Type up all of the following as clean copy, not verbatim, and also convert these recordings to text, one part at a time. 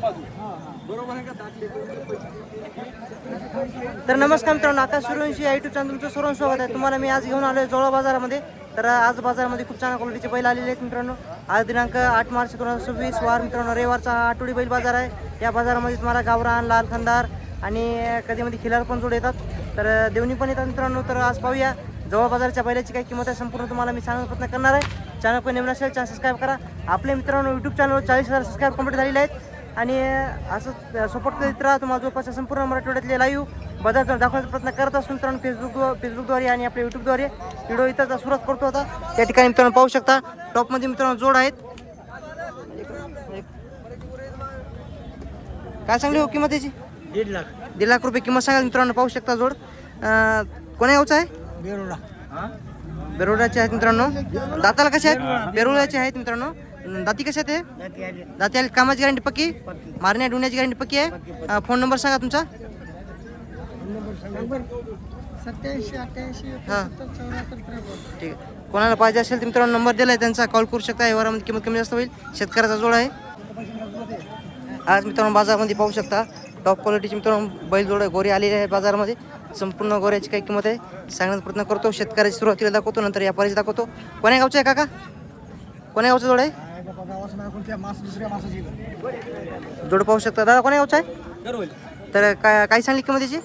तर नमस्कार मित्रांनो, आकाश सूर्यवंशी या यूट्यूब चॅनल तुमचं सर्वांचं स्वागत आहे. तुम्हाला मी आज घेऊन आलो जवळ बाजारामध्ये. तर आज बाजारामध्ये खूप छान क्वालिटीचे बैल आलेले आहेत मित्रांनो. आज दिनांक 8 मार्च 2026 वार मित्रांनो, रविवारचा हा आठवडी बैल बाजार आहे. या बाजारामध्ये तुम्हाला गावरान, लाल खंदार आणि कधीमध्ये खिलार पण जोड येतात. तर देवणी पण येतात मित्रांनो. तर आज पाहूया जवळ बाजारच्या बैलाची काय किंमत आहे संपूर्ण तुम्हाला मी सांगण्याचा प्रयत्न करणार आहे. चॅनल कोणी नवीन असेल चॅनल सबस्क्राईब करा. आपले मित्रांनो यूट्यूब चॅनलवर 40,000 सबस्क्राईब कंप्लीट झालेले आहेत आणि असं सपोर्ट करीत राहा. तुम्हाला जवळपास संपूर्ण मराठवाड्यातले लाईव्ह बाजार दाखवण्याचा प्रयत्न करत असतो मित्रांनो, फेसबुकद्वारे आणि आपल्या यूट्यूबद्वारे. व्हिडिओ इथं सुरुवात करतो आता. त्या ठिकाणी मित्रांनो पाहू शकता टॉपमध्ये मित्रांनो जोड आहेत. काय सांगली हो किंमत याची? 1.5 लाख रुपये किंमत सांगाल मित्रांनो. पाहू शकता जोड. कोण्या गावचा आहे? बेरोडाचे आहेत मित्रांनो. दाताला कसे आहेत? बेरोडाचे आहेत मित्रांनो. दाती कशा आहेत? दाती आली. कामाची गॅरंटी पक्की, मारण्या डुण्याची गॅरंटी पक्की आहे. फोन नंबर सांगा तुमचा. 87 हां ठीक आहे. कोणाला पाहिजे असेल तर मित्रांनो नंबर दिला आहे त्यांचा, कॉल करू शकता. व्यवहारामध्ये किंमत कमी जास्त होईल. शेतकऱ्याचा जोड आहे. आज मित्रांनो बाजारामध्ये पाहू शकता टॉप क्वालिटीची मित्रांनो बैल जोड गोरे आलेले आहे बाजारामध्ये. संपूर्ण गोऱ्याची काही किंमत आहे सांगण्याचा प्रयत्न करतो. शेतकऱ्याची सुरुवातीला दाखवतो, नंतर व्यापारीची दाखवतो. कोण्या गावचं आहे काका? कोण्या गावचं जोड आहे? जोड पाहू शकता. दादा कोण्या गावचं आहे? तर काय सांगली किंमत याची?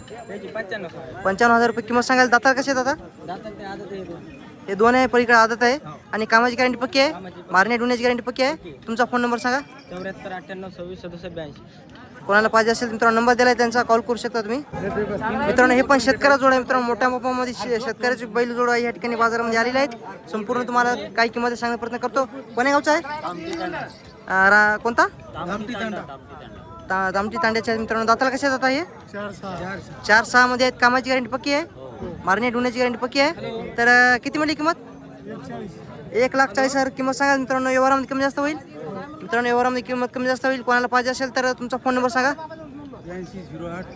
55,000 रुपये किंमत सांगायला. दाता कसे आहेत दादा? हे दोन आहे. पलीकडे आदत आहे आणि कामाची गॅरंटी पक्की आहे, मारण्या डुण्याची गॅरंटी पक्की आहे. तुमचा फोन नंबर सांगा. 74 कोणाला पाहिजे असेल मित्रांनो नंबर दिला आहे त्यांचा, कॉल करू शकता तुम्ही. मित्रांनो हे पण शेतकऱ्या जोड आहे मित्रांनो. मोठ्या मापामध्ये शेतकऱ्याची बैल जोड आहे या ठिकाणी बाजारामध्ये आलेले आहेत. संपूर्ण तुम्हाला काही किंमत सांगण्याचा प्रयत्न करतो. कोण्या गावचा आहे? कोणता? दामटी तांड्याचे आहेत मित्रांनो. दाताला कसे जातात? हे 4-6 मध्ये आहेत. कामाची गॅरंटी पक्की आहे, मारण्या डुण्याची गॅरंटी पक्की आहे. तर किती म्हणली किंमत? 1,40,000 किंमत सांगा मित्रांनो. व्यवहारामध्ये कमी जास्त होईल मित्रांनो. व्यवहारामध्ये किंमत कमी जास्त होईल. कोणाला पाहिजे असेल तर तुमचा फोन नंबर सांगा.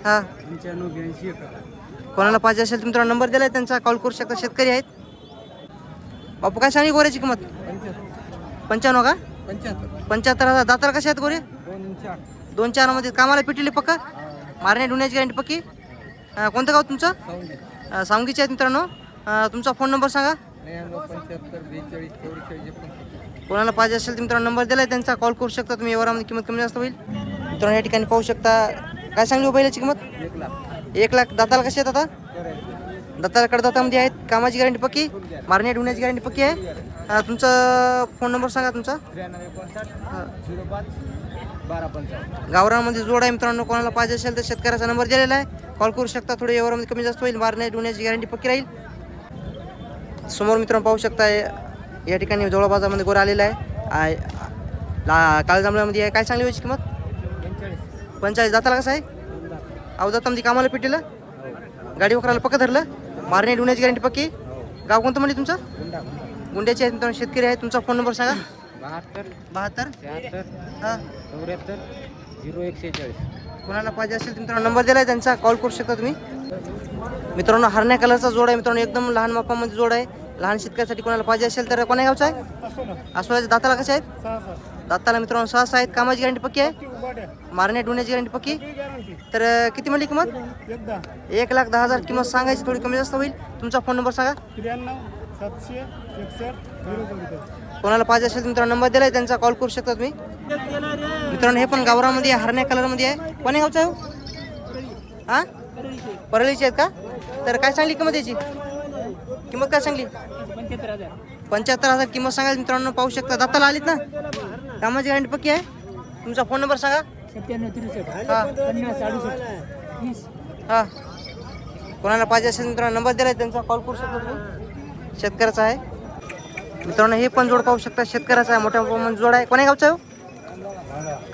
हां कोणाला पाहिजे असेल मित्रांनो नंबर दिला आहे त्यांचा, कॉल करू शकता. शेतकरी आहेत. बापू काय सांगली गोऱ्याची किंमत? 95 का? 75,000. दाताला कसे आहेत गोरे? 2-4 मध्ये. कामाला पिटली पक्का, मारण्या डुण्याची गॅरंटी पक्की. कोणतं गाव तुमचं? सांगीचे आहेत मित्रांनो. तुमचा फोन नंबर सांगा. कोणाला पाहिजे असेल तर मित्रांनो नंबर दिला आहे त्यांचा, कॉल करू शकता तुम्ही. व्यवहारामध्ये किंमत कमी जास्त होईल मित्रांनो. या ठिकाणी पाहू शकता. काय सांगली हो बैलाची किंमत? 1 लाख. दाताला कसे आहेत आता? दाताला कडदातामध्ये आहेत. कामाची गॅरंटी पक्की, मारण्या डुण्याची गॅरंटी पक्की आहे. तुमचा फोन नंबर सांगा तुमचा. गावरामध्ये जोड आहे मित्रांनो. कोणाला पाहिजे असेल तर शेतकऱ्याचा नंबर दिलेला आहे, कॉल करू शकता. थोडे व्यवहारामध्ये कमी जास्त होईल. मारण्या डुण्याची गॅरंटी पक्की राहील. समोर मित्रांनो पाहू शकता या ठिकाणी जवळ बाजारामध्ये गोरा आलेला आहे. काळ्या जांभळ्यामध्ये आहे. काय सांगली व्हायची किंमत? 45. दाताला कसं आहे? अवदातामध्ये कामाला पिटीला, गाडी वकराला पक्का धरलं, मारण्या डुण्याची गॅरंटी पक्की. गाव कोणतं म्हणजे तुमचं? गुंड्याचे आहेत मित्रांनो. शेतकरी आहे. तुमचा फोन नंबर सांगा. 72 हां 74 0146. कोणाला पाहिजे असेल तर मित्रांनो नंबर दिला आहे त्यांचा, कॉल करू शकता तुम्ही. मित्रांनो हरण्या कलरचा जोड आहे मित्रांनो. एकदम लहान मापामध्ये जोड आहे. लहान शेतकऱ्यासाठी कोणाला पाहिजे असेल तर. कोण्या गावचा आहे? अस्वलाच्या. दाताला कसे आहेत? दाताला मित्रांनो 6 आहेत. कामाची गॅरंटी पक्की आहे, मारण्या डुण्याची गॅरंटी पक्की. तर किती म्हणली किंमत? 1,10,000 किंमत सांगायची. थोडी कमी जास्त होईल. तुमचा फोन नंबर सांगा. 93 कोणाला पाहिजे असेल मित्रांनो नंबर दिला आहे त्यांचा, कॉल करू शकता तुम्ही. मित्रांनो हे पण गावरामध्ये आहे, हरण्या कलरमध्ये आहे. कोण्या गावचा आहे? हां परळीचे आहेत का? तर काय सांगली किंमत याची? किंमत काय सांगली? 75,000 किंमत सांगायची मित्रांनो. पाहू शकता. दाताला आलीत ना, कामाची गॅरंटी पक्की आहे. तुमचा फोन नंबर सांगा. हां कोणाला पाहिजे असेल मित्रांनो नंबर दिला आहे त्यांचा, कॉल करू शकता तुम्ही. शेतकऱ्याचा आहे मित्रांनो. हे पण जोड पाहू शकता. शेतकऱ्याचा आहे. मोठ्या प्रमाणात जोड आहे. कोण्या गावचा आहे?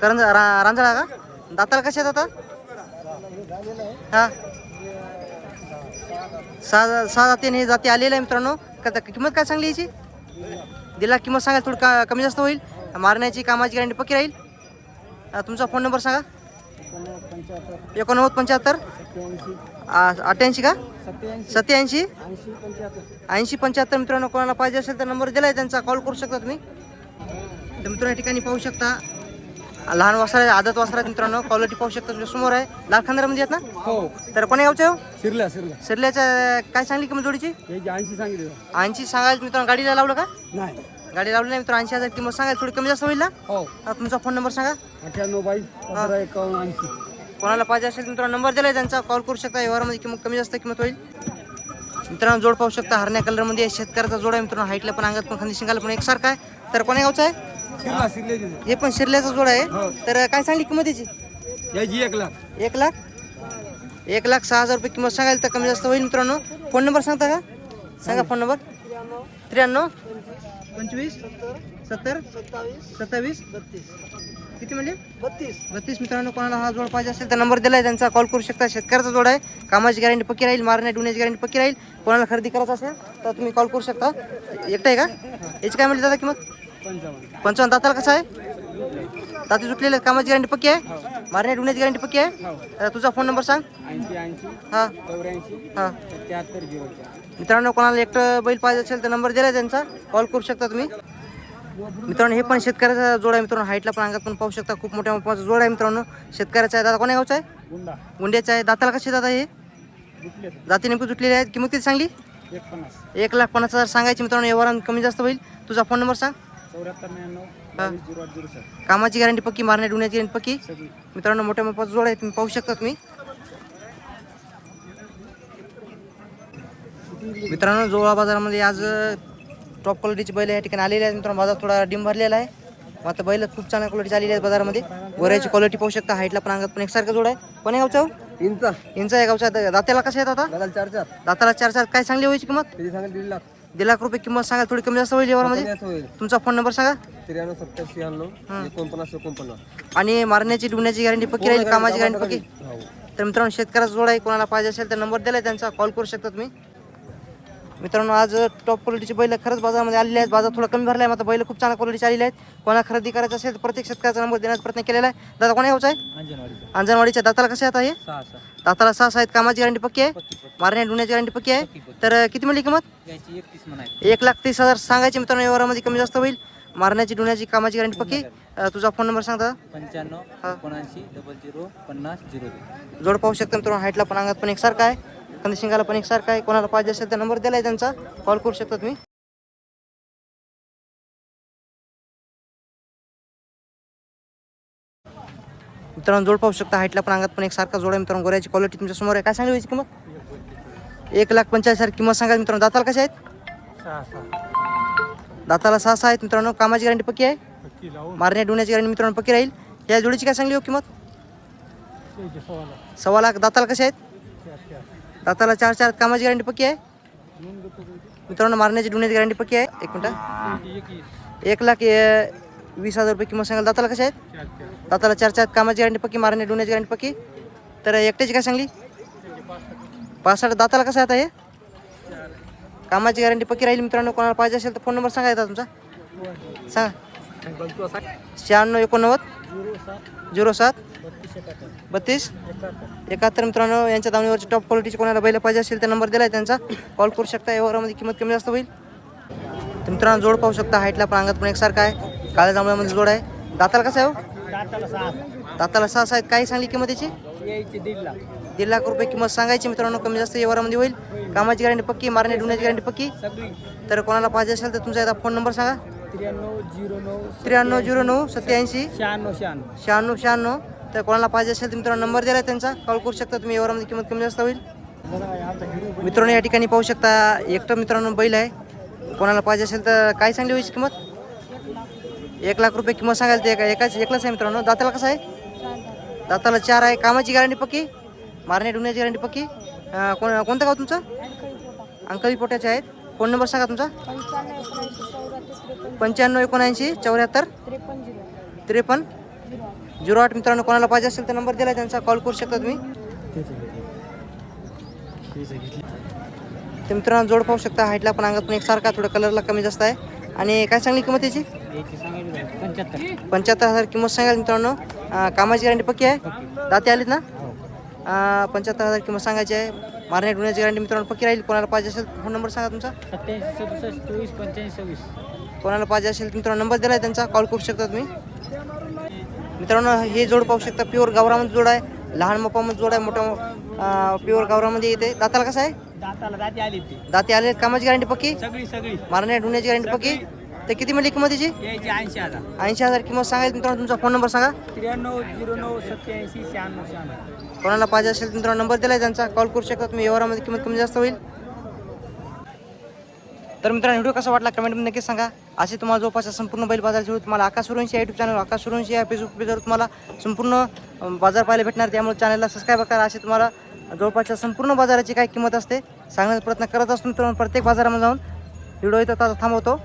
रांजळा का? दाताला कसे आहेत आता? हां 6 जातीने हे जाती आलेले आहे मित्रांनो. किंमत काय सांगली याची? 1.5 लाख किंमत सांगाल. थोडी कमी जास्त होईल. मारण्याची कामाची गॅरंटी पक्की राहील. तुमचा फोन नंबर सांगा. 89 75 88 का? 87 80 75 मित्रांनो. कोणाला पाहिजे असेल तर नंबर दिला आहे त्यांचा, कॉल करू शकता तुम्ही. तर मित्रांनो या ठिकाणी पाहू शकता लहान वासर आहे, आदत वासर आहे मित्रांनो. क्वालिटी पाहू शकता तुमच्या समोर आहे. लाल खांदारामध्ये आहेत ना? हो. तर कोण्या गावचे हो? शिरला शिरल्याच्या काय सांगली किंमत जोडीची? याची 80 सांगितलं. 80 सांगायला मित्रांनो. गाडीला लावलं का? नाही. गाडी लावली नाही मित्रांनो. 80,000 किंमत सांगायला थोडी कमी जास्त होईल ना? हो. तुमचा फोन नंबर सांगा. 98 22 15 51 80. कोणाला पाहिजे असेल मित्रांनो नंबर दिलाय त्यांचा, कॉल करू शकता. व्यवहारामध्ये किंमत कमी जास्त किंमत होईल मित्रांनो. जोड पाहू शकता हरण्या कलरमध्ये आहे. शेतकऱ्याचा जोड आहे मित्रांनो. हाईटला पण अंगात पण खांदी शिंगाला पण एकसारखा आहे. तर कोण्या गावचा आहे? शिरले हे पण शिरल्याचा जोड आहे. हो. तर काय सांगली किंमत याची? याची 1 लाख. 1,06,000 रुपये किंमत सांगायला तर कमी जास्त होईल मित्रांनो. फोन नंबर सांगता का? सांगा फोन नंबर. 93 25 70 27 किती म्हणजे 32 मित्रांनो. कोणाला हा जोड पाहिजे असेल तर नंबर दिलाय त्यांचा, कॉल करू शकता. शेतकऱ्याचा जोड आहे. कामाची गॅरंटी पक्की राहील. मारण्या डुण्याची गॅरंटी पक्की राहील. कोणाला खरेदी करायचं असेल तर तुम्ही कॉल करू शकता. एकटा आहे का? याची काय म्हणली दादा किंमत? 55. दाताला कसं आहे? दाती सुटलेले. कामाची गॅरंटी पक्की आहे. मारण्या डुण्याची गॅरंटी पक्की आहे. तुझा फोन नंबर सांग. 80 हां 84 हां 73 04. मित्रांनो कोणाला एकटं बैल पाहिजे असेल तर नंबर दिलाय त्यांचा, कॉल करू शकता तुम्ही मित्रांनो. हे पण शेतकऱ्याचा जोड आहे मित्रांनो. हाईटला पण अंगात पण पाहू शकता. खूप मोठ्या मापाचा जोड आहे मित्रांनो. शेतकऱ्याचा आहे. दादा कोण्या गावचा आहे? गुंडा. गुंड्याचा आहे. दाताला कशी दादा हे? जाती नेमकी जुटलेली आहेत. किंमत किती सांगली? 1,50,000 सांगायची मित्रांनो. व्यवहारात कमी जास्त होईल. तुझा फोन नंबर सांग. 74 कामाची गॅरंटी पक्की. मारण्या डुण्याची गॅरंटी पक्की मित्रांनो. मोठ्या मापाचा जोड आहे. तुम्ही पाहू शकता तुम्ही मित्रांनो. जोळा बाजारामध्ये आज टॉप क्वालिटीचे बैल या ठिकाणी आलेले आहेत मित्रांनो. बाजार थोडा डिम भरलेला आहे. आता बैल खूप चांगल्या क्वालिटीचे आलेले आहेत बाजारामध्ये. गोऱ्याची क्वालिटी पाहू शकता. हाईटला पण अंगात पण एकसारखं जोड आहे. कोण्या गावचा हो? इंचा आहे गावचा. दात्याला कसं आहेत आता? दाताला 4 काय सांगली व्हायची किंमत? 1,00,000 रुपये किंमत सांगा. थोडी कमी जास्त होईल व्यवहारामध्ये. तुमचा फोन नंबर सांगा. 93 70 96 49 आणि मारण्याची डुण्याची गॅरंटी पक्की राहील. कामाची गॅरंटी पक्की. तर मित्रांनो शेतकऱ्याचा जोड आहे. कोणाला पाहिजे असेल तर नंबर दिलाय त्यांचा, कॉल करू शकता तुम्ही मित्रांनो. आज टॉप क्वालिटीचे बैल खरंच बाजारामध्ये आलेले आहेत. बाजार थोडा कमी भरला आहे. आता बैल खूप चांगल्या क्वालिटीचे आलेले आहेत. कोणाला खरेदी करायचं असेल तर प्रत्येक शेतकऱ्याचा नंबर देण्याचा प्रयत्न केलेला आहे. दादा कोण्या गावचा आहे? अंजनवाडीच्या. दाताला कसे आता हे? दाताला 6 आहेत. कामाची गॅरंटी पक्की आहे. मारण्या डुण्याची गॅरंटी पक्की आहे. तर किती मिळली किंमत? 1,30,000 सांगायची मित्रांनो. व्यवहारामध्ये कमी जास्त होईल. मारण्याची डुण्याची कामाची गॅरंटी पक्की. तुझा फोन नंबर सांगता. 95 79 00 50 02. जोड पाहू शकता मित्रांनो. हाईटला पण अंगात पण एकसारखा आहे. कंदी शिंगाला पण एकसारखा आहे. कोणाला पाहिजे असेल तर नंबर दिलाय त्यांचा, कॉल करू शकता तुम्ही मित्रांनो. जोड पाहू शकता. हाईटला पण अंगात पण एकसारखा जोड आहे मित्रांनो. गोऱ्याची क्वालिटी तुमच्या समोर आहे. काय सांगली व्हायची किंमत? 1,45,000 किंमत सांगा मित्रांनो. दाताला कशा आहेत? दाताला 6 आहेत मित्रांनो. कामाची गॅरंटी पक्की आहे. मारण्या डुण्याची गॅरंटी मित्रांनो पक्की राहील. या जोडीची काय सांगली हो किंमत? 1,15,000. दाताला कसे आहेत? दाताला 4 कामाची गॅरंटी पक्की आहे मित्रांनो. मारण्याची डुण्याची गॅरंटी पक्की आहे. 1 मिनिट. 1,20,000 रुपये किंमत सांगाल. दाताला कसे आहेत? दाताला 4 कामाची गॅरंटी पक्की. मारण्या डुण्याची गॅरंटी पक्की. तर एकट्याची काय सांगली? 65. दाताला कसं आहे आता हे? कामाची गॅरंटी पक्की राहील मित्रांनो. कोणाला पाहिजे असेल तर फोन नंबर सांगा तुमचा सांगा. 96 89 07 32 71 मित्रांनो. यांच्या दावणीवरची टॉप क्वालिटीची कोणाला बैल पाहिजे असेल तर नंबर दिलाय त्यांचा, कॉल करू शकता. व्यवहारामध्ये किंमत कमी जास्त होईल. तर मित्रांनो जोड पाहू शकता. हाईटला पण अंगात पण एकसारखा आहे. काळ्या जांभळ्यामध्ये जोड आहे. दाताला कसं आहे हो? दाताला 6 आहेत. काय सांगली किंमत याची? 1,00,000 रुपये किंमत सांगायची मित्रांनो. कमी जास्त व्यवहारामध्ये होईल. कामाची गॅरंटी पक्की. मारण्या डुण्याची गॅरंटी पक्की. तर कोणाला पाहिजे असेल तर तुमचा एकदा फोन नंबर सांगा. 93 09 87 96 96. तर कोणाला पाहिजे असेल तर मित्रांनो नंबर दिला त्यांचा, कॉल करू शकता तुम्ही. व्यवहारामध्ये किंमत कमी जास्त होईल मित्रांनो. या ठिकाणी पाहू शकता एकटं मित्रांनो बैल आहे. कोणाला पाहिजे असेल तर काय सांगली व्हायची किंमत? 1,00,000 रुपये किंमत सांगायला ते एकलाच आहे मित्रांनो. दाताला कसं आहे? दाताला 4 आहे. कामाची गॅरंटी पक्की. मारण्या डुण्याची गॅरंटी पक्की. कोणतं गाव तुमचं? अंकली पोट्याचे आहेत. फोन नंबर सांगा तुमचा. 95 79 74 53 08 मित्रांनो. कोणाला पाहिजे असेल तर नंबर दिला त्यांचा, कॉल करू शकता तुम्ही. तर मित्रांनो जोड पाहू शकता. हाईटला पण अंगात पण एकसारखा. थोडं कलरला कमी जास्त आहे. आणि काय सांगली किंमत याची? 75,000 किंमत सांगाल मित्रांनो. कामाची गॅरंटी पक्की आहे. दाते आलीत ना? 75,000 किंमत सांगायची आहे. मारण्या डुण्याची गॅरंटी मित्रांनो पक्की राहील. कोणाला पाहिजे असेल फोन नंबर सांगा तुमचा. 87 67 24 25 26. कोणाला पाहिजे असेल मित्रांनो नंबर दिला आहे त्यांचा, कॉल करू शकता तुम्ही मित्रांनो हे जोड पाहू शकता प्युअर गावरामध्ये जोड आहे, लहान मपामध्ये जोड आहे, मोठा प्युअर गावरामध्ये येते. दाताला कसं आहे? दाताला दाती आली ती दाते आले, कामाची गॅरंटी पक्की, सगळी मारण्या ढुण्याची गॅरंटी पक्की. ते किती मिळली किंमत त्याची? यायची 80,000. 80,000 किंमत सांगायची. मित्रांनो तुमचा फोन नंबर सांगा. 9309879696. कोणाला पाहिजे असेल तर मित्रांनो नंबर दिलाय त्यांचा, कॉल करू शकता तुम्ही. व्यवहारामध्ये किंमत कमी जास्त होईल. तर मित्रांनो व्हिडिओ कसा वाटला कमेंटमध्ये नक्कीच सांगा. असे तुम्हाला जवळपास संपूर्ण बैल बाजाराची व्हिडिओ तुम्हाला आकाश सुरवंशी यूट्यूब चॅनल, आकाश सुरवंशी या फेसबुक पेजवर तुम्हाला संपूर्ण बाजार पाहायला भेटणार. त्यामुळे चॅनलला सबस्क्राईब करा. असे तुम्हाला जवळपासच्या संपूर्ण बाजाराची काय किंमत असते सांगण्याचा प्रयत्न करत असतो मित्रांनो. प्रत्येक बाजारामध्ये जाऊन व्हिडिओ इथं थांबवतो.